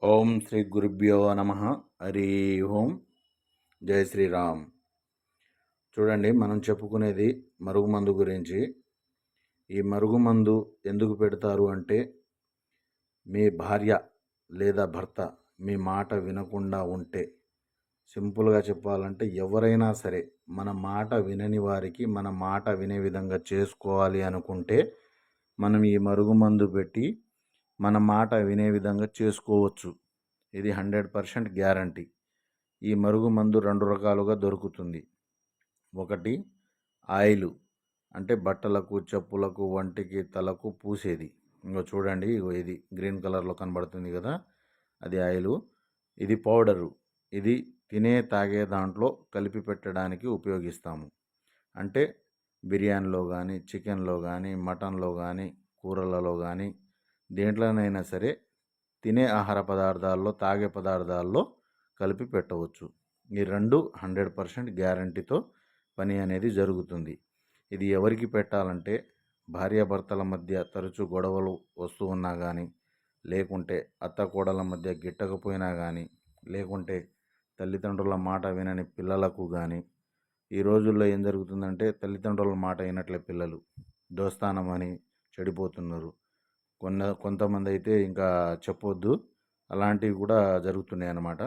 ఓం శ్రీ గురుభ్యో నమ. హరి ఓం. జై శ్రీరామ్. చూడండి, మనం చెప్పుకునేది మరుగుమందు గురించి. ఈ మరుగుమందు ఎందుకు పెడతారు అంటే, మీ భార్య లేదా భర్త మీ మాట వినకుండా ఉంటే, సింపుల్గా చెప్పాలంటే ఎవరైనా సరే మన మాట వినని వారికి మన మాట వినే విధంగా చేసుకోవాలి అనుకుంటే మనం ఈ మరుగుమందు పెట్టి మన మాట వినే విధంగా చేసుకోవచ్చు. ఇది 100% గ్యారంటీ. ఈ మరుగుమందు 2 రకాలుగా దొరుకుతుంది. ఒకటి ఆయిలు, అంటే బట్టలకు, చెప్పులకు, వంటికి, తలకు పూసేది. ఇంకో చూడండి, ఇది గ్రీన్ కలర్లో కనబడుతుంది కదా, అది ఆయిలు. ఇది పౌడరు, ఇది తినే తాగే దాంట్లో కలిపి పెట్టడానికి ఉపయోగిస్తాము. అంటే బిర్యానీలో కానీ, చికెన్లో కానీ, మటన్లో కానీ, కూరలలో కానీ, దేంట్లోనైనా సరే తినే ఆహార పదార్థాల్లో, తాగే పదార్థాల్లో కలిపి పెట్టవచ్చు. ఈ రెండు 100% గ్యారంటీతో పని అనేది జరుగుతుంది. ఇది ఎవరికి పెట్టాలంటే, భార్యాభర్తల మధ్య తరచూ గొడవలు వస్తూ ఉన్నా కానీ, లేకుంటే అత్త కోడల మధ్య గిట్టకపోయినా కానీ, లేకుంటే తల్లిదండ్రుల మాట వినని పిల్లలకు కానీ. ఈ రోజుల్లో ఏం జరుగుతుందంటే, తల్లిదండ్రుల మాట వినట్లే పిల్లలు, దోస్తానమని చెడిపోతున్నారు. కొంతమంది అయితే ఇంకా చెప్పొద్దు, అలాంటివి కూడా జరుగుతున్నాయి అన్నమాట.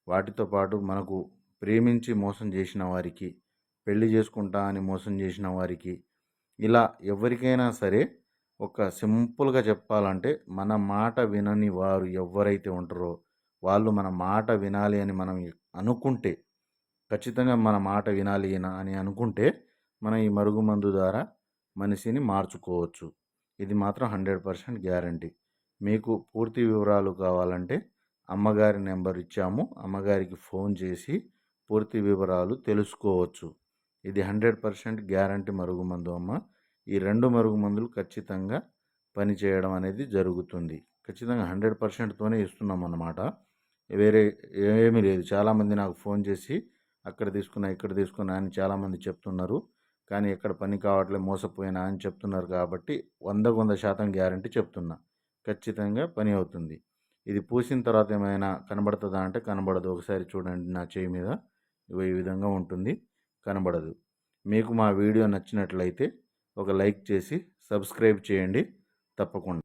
వాటితో పాటు మనకు ప్రేమించి మోసం చేసిన వారికి, పెళ్లి చేసుకుంటా అని మోసం చేసిన వారికి, ఇలా ఎవరికైనా సరే ఒక సింపుల్గా చెప్పాలంటే, మన మాట వినని వారు ఎవరైతే ఉంటారో వాళ్ళు మన మాట వినాలి అని మనం అనుకుంటే, ఖచ్చితంగా మన మాట వినాలి అని అనుకుంటే మనం ఈ మరుగుమందు ద్వారా మనిషిని మార్చుకోవచ్చు. ఇది మాత్రం 100% గ్యారంటీ. మీకు పూర్తి వివరాలు కావాలంటే అమ్మగారి నెంబర్ ఇచ్చాము, అమ్మగారికి ఫోన్ చేసి పూర్తి వివరాలు తెలుసుకోవచ్చు. ఇది 100% గ్యారంటీ మరుగుమందు అమ్మ. ఈ 2 మరుగుమందులు ఖచ్చితంగా పనిచేయడం అనేది జరుగుతుంది. ఖచ్చితంగా 100%తోనే ఇస్తున్నాం అన్నమాట. వేరే ఏమీ లేదు. చాలామంది నాకు ఫోన్ చేసి అక్కడ తీసుకున్నా, ఇక్కడ తీసుకున్నా అని చాలామంది చెప్తున్నారు. కానీ ఎక్కడ పని కావట్లేదు, మోసపోయినా అని చెప్తున్నారు. కాబట్టి 100% గ్యారంటీ చెప్తున్నా, ఖచ్చితంగా పని అవుతుంది. ఇది పూసిన తర్వాత ఏమైనా కనబడుతుందా అంటే కనబడదు. ఒకసారి చూడండి, నా చేయి మీద ఈ విధంగా ఉంటుంది, కనబడదు. మీకు మా వీడియో నచ్చినట్లయితే ఒక లైక్ చేసి సబ్స్క్రైబ్ చేయండి తప్పకుండా.